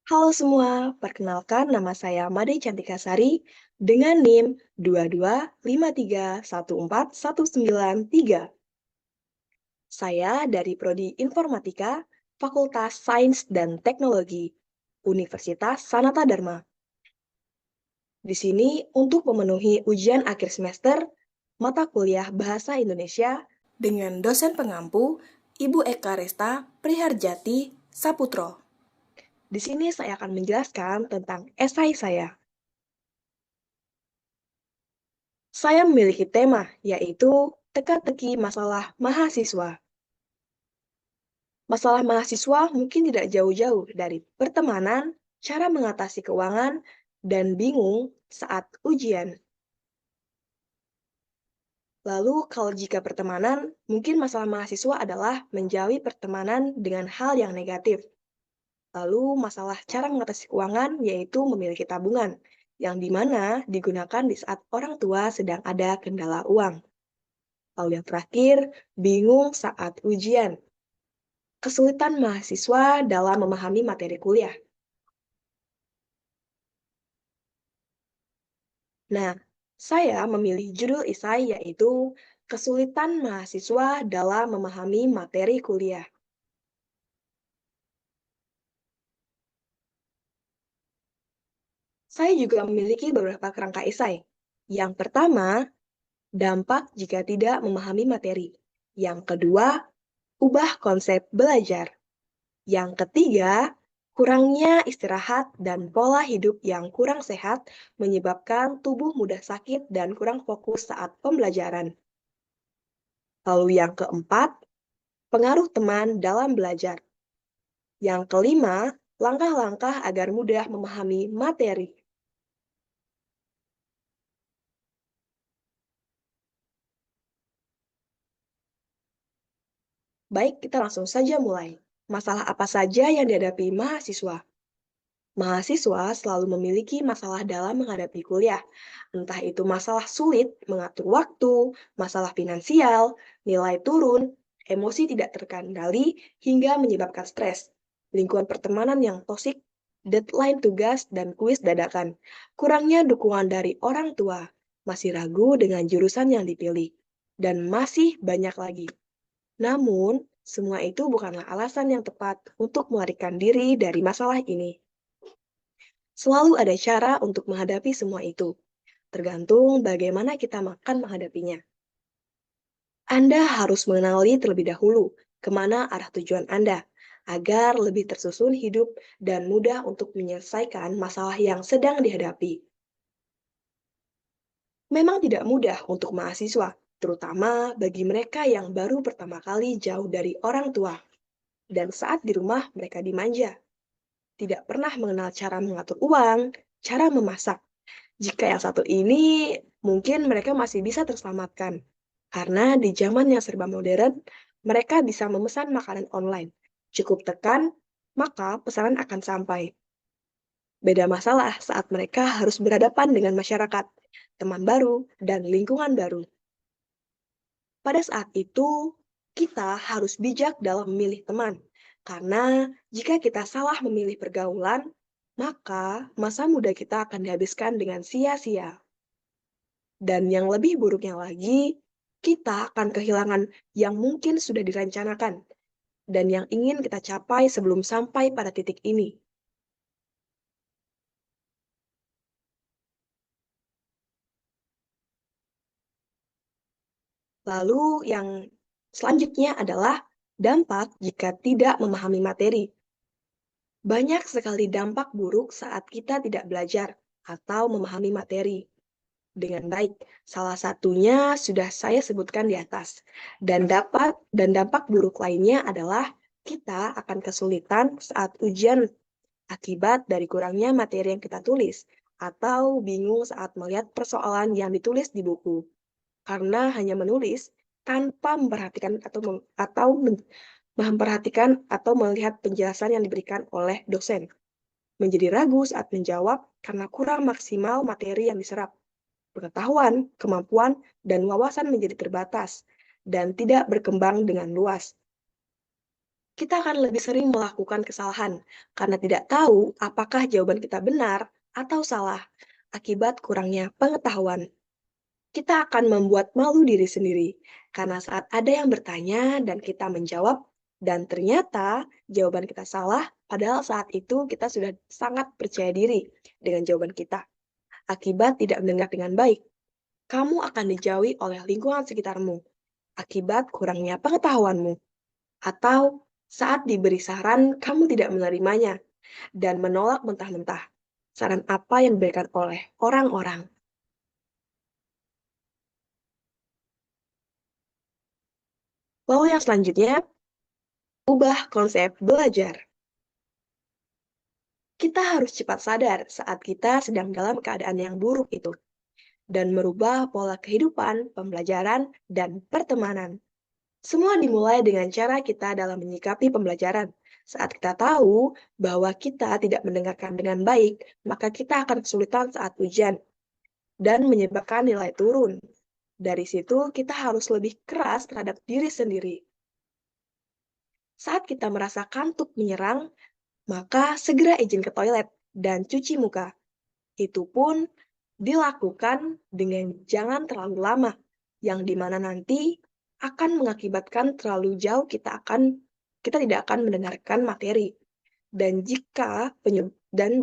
Halo semua, perkenalkan nama saya Made Cantikasari dengan NIM 225314193. Saya dari Prodi Informatika, Fakultas Sains dan Teknologi, Universitas Sanata Dharma. Di sini untuk memenuhi ujian akhir semester mata kuliah Bahasa Indonesia dengan dosen pengampu Ibu Eka Resta Priharjati Saputro. Di sini saya akan menjelaskan tentang esai saya. Saya memiliki tema, yaitu teka-teki masalah mahasiswa. Masalah mahasiswa mungkin tidak jauh-jauh dari pertemanan, cara mengatasi keuangan, dan bingung saat ujian. Lalu, kalau jika pertemanan, mungkin masalah mahasiswa adalah menjauhi pertemanan dengan hal yang negatif. Lalu, masalah cara mengatasi keuangan yaitu memiliki tabungan, yang dimana digunakan di saat orang tua sedang ada kendala uang. Lalu yang terakhir, bingung saat ujian. Kesulitan mahasiswa dalam memahami materi kuliah. Nah, saya memilih judul esai yaitu Kesulitan Mahasiswa dalam Memahami Materi Kuliah. Saya juga memiliki beberapa kerangka esai. Yang pertama, dampak jika tidak memahami materi. Yang kedua, ubah konsep belajar. Yang ketiga, kurangnya istirahat dan pola hidup yang kurang sehat menyebabkan tubuh mudah sakit dan kurang fokus saat pembelajaran. Lalu yang keempat, pengaruh teman dalam belajar. Yang kelima, langkah-langkah agar mudah memahami materi. Baik, kita langsung saja mulai. Masalah apa saja yang dihadapi mahasiswa? Mahasiswa selalu memiliki masalah dalam menghadapi kuliah, entah itu masalah sulit mengatur waktu, masalah finansial, nilai turun, emosi tidak terkendali, hingga menyebabkan stres, lingkungan pertemanan yang toksik, deadline tugas, dan kuis dadakan, kurangnya dukungan dari orang tua, masih ragu dengan jurusan yang dipilih, dan masih banyak lagi. Namun, semua itu bukanlah alasan yang tepat untuk melarikan diri dari masalah ini. Selalu ada cara untuk menghadapi semua itu, tergantung bagaimana kita akan menghadapinya. Anda harus mengenali terlebih dahulu kemana arah tujuan Anda, agar lebih tersusun hidup dan mudah untuk menyelesaikan masalah yang sedang dihadapi. Memang tidak mudah untuk mahasiswa, terutama bagi mereka yang baru pertama kali jauh dari orang tua. Dan saat di rumah mereka dimanja, tidak pernah mengenal cara mengatur uang, cara memasak. Jika yang satu ini, mungkin mereka masih bisa terselamatkan. Karena di zaman yang serba modern, mereka bisa memesan makanan online. Cukup tekan, maka pesanan akan sampai. Beda masalah saat mereka harus berhadapan dengan masyarakat, teman baru, dan lingkungan baru. Pada saat itu, kita harus bijak dalam memilih teman. Karena jika kita salah memilih pergaulan, maka masa muda kita akan dihabiskan dengan sia-sia. Dan yang lebih buruknya lagi, kita akan kehilangan yang mungkin sudah direncanakan dan yang ingin kita capai sebelum sampai pada titik ini. Lalu yang selanjutnya adalah dampak jika tidak memahami materi. Banyak sekali dampak buruk saat kita tidak belajar atau memahami materi dengan baik. Salah satunya sudah saya sebutkan di atas. Dan dampak buruk lainnya adalah kita akan kesulitan saat ujian akibat dari kurangnya materi yang kita tulis atau bingung saat melihat persoalan yang ditulis di buku karena hanya menulis tanpa memperhatikan memperhatikan atau melihat penjelasan yang diberikan oleh dosen. Menjadi ragu saat menjawab karena kurang maksimal materi yang diserap. Pengetahuan, kemampuan, dan wawasan menjadi terbatas dan tidak berkembang dengan luas. Kita akan lebih sering melakukan kesalahan karena tidak tahu apakah jawaban kita benar atau salah akibat kurangnya pengetahuan. Kita akan membuat malu diri sendiri karena saat ada yang bertanya dan kita menjawab, dan ternyata jawaban kita salah, padahal saat itu kita sudah sangat percaya diri dengan jawaban kita. Akibat tidak mendengar dengan baik, kamu akan dijauhi oleh lingkungan sekitarmu akibat kurangnya pengetahuanmu, atau saat diberi saran kamu tidak menerimanya dan menolak mentah-mentah saran apa yang diberikan oleh orang-orang. Lalu yang selanjutnya, ubah konsep belajar. Kita harus cepat sadar saat kita sedang dalam keadaan yang buruk itu, dan merubah pola kehidupan, pembelajaran, dan pertemanan. Semua dimulai dengan cara kita dalam menyikapi pembelajaran. Saat kita tahu bahwa kita tidak mendengarkan dengan baik, maka kita akan kesulitan saat ujian dan menyebabkan nilai turun. Dari situ, kita harus lebih keras terhadap diri sendiri. Saat kita merasa kantuk menyerang, maka segera izin ke toilet dan cuci muka. Itu pun dilakukan dengan jangan terlalu lama, yang dimana nanti akan mengakibatkan terlalu jauh kita tidak akan mendengarkan materi. Dan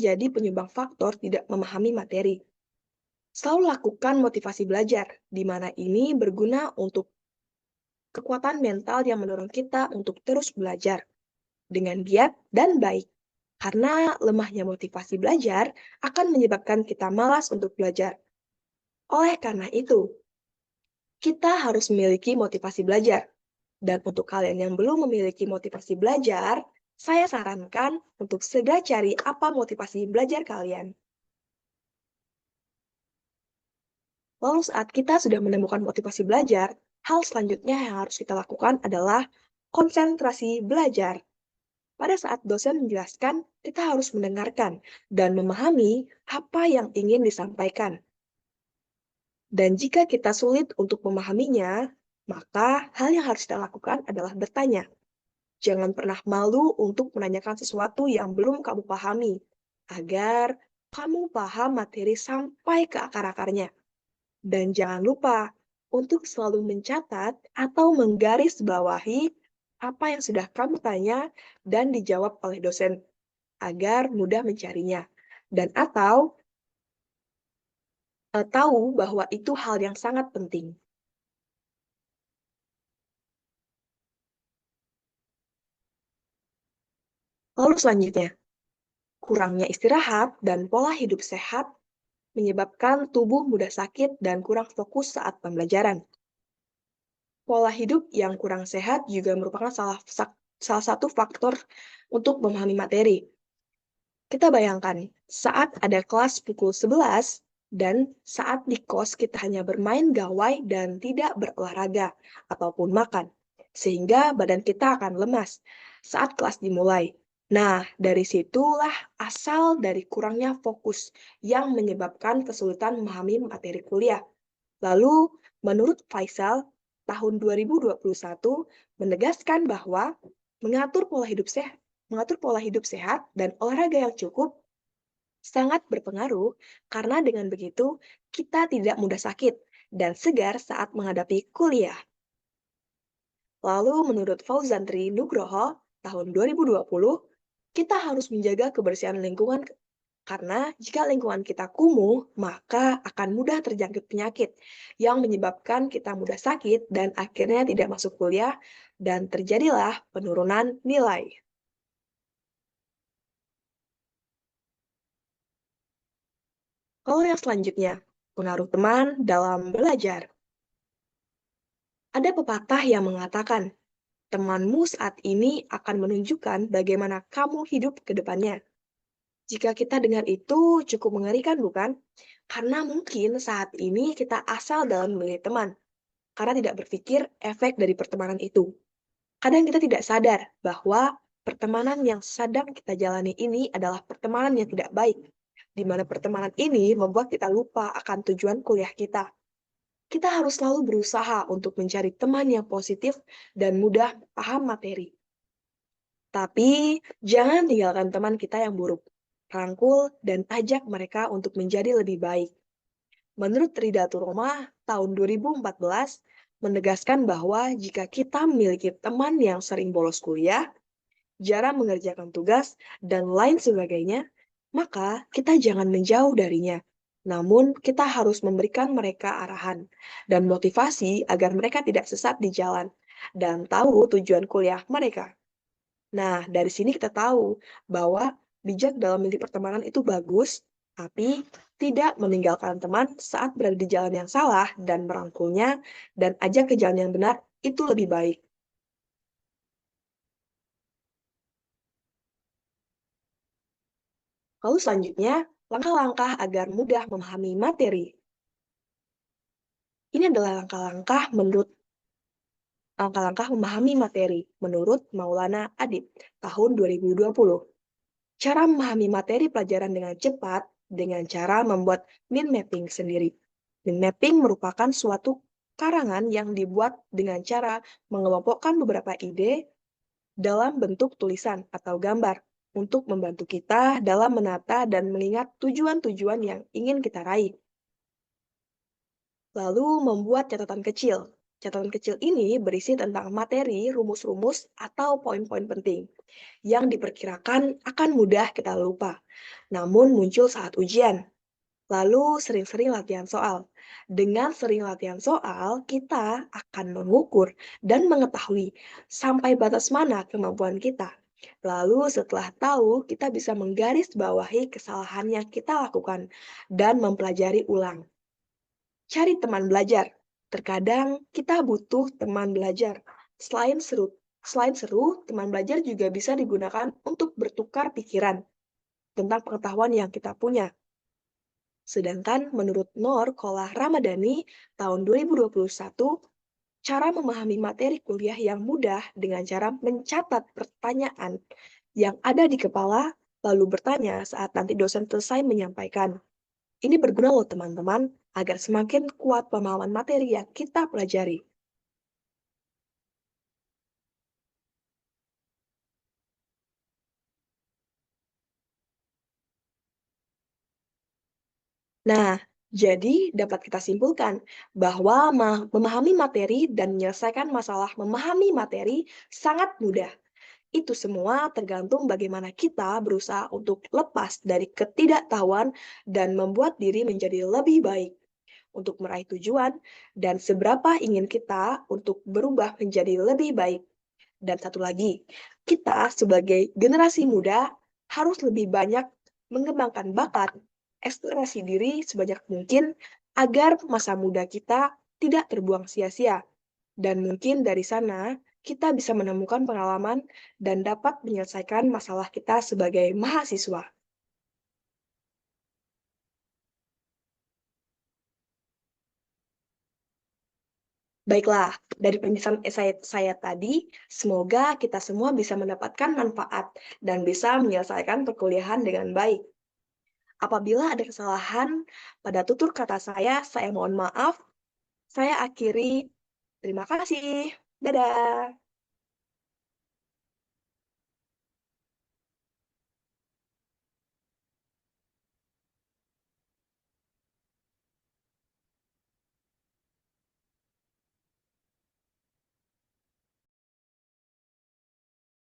jadi penyumbang faktor tidak memahami materi. Selalu lakukan motivasi belajar, di mana ini berguna untuk kekuatan mental yang mendorong kita untuk terus belajar dengan giat dan baik. Karena lemahnya motivasi belajar akan menyebabkan kita malas untuk belajar. Oleh karena itu, kita harus memiliki motivasi belajar. Dan untuk kalian yang belum memiliki motivasi belajar, saya sarankan untuk segera cari apa motivasi belajar kalian. Lalu saat kita sudah menemukan motivasi belajar, hal selanjutnya yang harus kita lakukan adalah konsentrasi belajar. Pada saat dosen menjelaskan, kita harus mendengarkan dan memahami apa yang ingin disampaikan. Dan jika kita sulit untuk memahaminya, maka hal yang harus kita lakukan adalah bertanya. Jangan pernah malu untuk menanyakan sesuatu yang belum kamu pahami, agar kamu paham materi sampai ke akar-akarnya. Dan jangan lupa untuk selalu mencatat atau menggarisbawahi apa yang sudah kamu tanya dan dijawab oleh dosen, agar mudah mencarinya. Dan atau tahu bahwa itu hal yang sangat penting. Lalu selanjutnya, kurangnya istirahat dan pola hidup sehat menyebabkan tubuh mudah sakit dan kurang fokus saat pembelajaran. Pola hidup yang kurang sehat juga merupakan salah satu faktor untuk memahami materi. Kita bayangkan, saat ada kelas pukul 11 dan saat di kos kita hanya bermain gawai dan tidak berolahraga ataupun makan, sehingga badan kita akan lemas saat kelas dimulai. Nah, dari situlah asal dari kurangnya fokus yang menyebabkan kesulitan memahami materi kuliah. Lalu, menurut Faisal, tahun 2021 menegaskan bahwa mengatur pola hidup sehat dan olahraga yang cukup sangat berpengaruh karena dengan begitu kita tidak mudah sakit dan segar saat menghadapi kuliah. Lalu menurut Fauzandri Nugroho tahun 2020, kita harus menjaga kebersihan lingkungan karena jika lingkungan kita kumuh, maka akan mudah terjangkit penyakit yang menyebabkan kita mudah sakit dan akhirnya tidak masuk kuliah dan terjadilah penurunan nilai. Lalu yang selanjutnya, pengaruh teman dalam belajar. Ada pepatah yang mengatakan, temanmu saat ini akan menunjukkan bagaimana kamu hidup ke depannya. Jika kita dengar itu cukup mengerikan, bukan? Karena mungkin saat ini kita asal dalam memilih teman, karena tidak berpikir efek dari pertemanan itu. Kadang kita tidak sadar bahwa pertemanan yang sedang kita jalani ini adalah pertemanan yang tidak baik, di mana pertemanan ini membuat kita lupa akan tujuan kuliah kita. Kita harus selalu berusaha untuk mencari teman yang positif dan mudah paham materi. Tapi jangan tinggalkan teman kita yang buruk. Rangkul dan ajak mereka untuk menjadi lebih baik. Menurut Rida Roma tahun 2014 menegaskan bahwa jika kita memiliki teman yang sering bolos kuliah, jarang mengerjakan tugas, dan lain sebagainya, maka kita jangan menjauh darinya. Namun, kita harus memberikan mereka arahan dan motivasi agar mereka tidak sesat di jalan dan tahu tujuan kuliah mereka. Nah, dari sini kita tahu bahwa bijak dalam memilih pertemanan itu bagus, tapi tidak meninggalkan teman saat berada di jalan yang salah dan merangkulnya dan ajak ke jalan yang benar itu lebih baik. Lalu selanjutnya, langkah-langkah agar mudah memahami materi. Ini adalah langkah-langkah memahami materi menurut Maulana Adib tahun 2020. Cara memahami materi pelajaran dengan cepat dengan cara membuat mind mapping sendiri. Mind mapping merupakan suatu karangan yang dibuat dengan cara mengelompokkan beberapa ide dalam bentuk tulisan atau gambar untuk membantu kita dalam menata dan mengingat tujuan-tujuan yang ingin kita raih. Lalu membuat catatan kecil. Catatan kecil ini berisi tentang materi, rumus-rumus, atau poin-poin penting yang diperkirakan akan mudah kita lupa, namun muncul saat ujian. Lalu sering-sering latihan soal. Dengan sering latihan soal, kita akan mengukur dan mengetahui sampai batas mana kemampuan kita. Lalu setelah tahu, kita bisa menggarisbawahi kesalahan yang kita lakukan dan mempelajari ulang. Cari teman belajar. Terkadang kita butuh teman belajar. Selain seru, teman belajar juga bisa digunakan untuk bertukar pikiran tentang pengetahuan yang kita punya. Sedangkan menurut Nor Kolah Ramadhani tahun 2021, cara memahami materi kuliah yang mudah dengan cara mencatat pertanyaan yang ada di kepala, lalu bertanya saat nanti dosen selesai menyampaikan. Ini berguna loh teman-teman, agar semakin kuat pemahaman materi yang kita pelajari. Nah, jadi dapat kita simpulkan bahwa memahami materi dan menyelesaikan masalah memahami materi sangat mudah. Itu semua tergantung bagaimana kita berusaha untuk lepas dari ketidaktahuan dan membuat diri menjadi lebih baik untuk meraih tujuan dan seberapa ingin kita untuk berubah menjadi lebih baik. Dan satu lagi, kita sebagai generasi muda harus lebih banyak mengembangkan bakat, eksplorasi diri sebanyak mungkin agar masa muda kita tidak terbuang sia-sia. Dan mungkin dari sana kita bisa menemukan pengalaman dan dapat menyelesaikan masalah kita sebagai mahasiswa. Baiklah, dari penjelasan saya tadi, semoga kita semua bisa mendapatkan manfaat dan bisa menyelesaikan perkuliahan dengan baik. Apabila ada kesalahan pada tutur kata saya mohon maaf. Saya akhiri. Terima kasih. Dadah.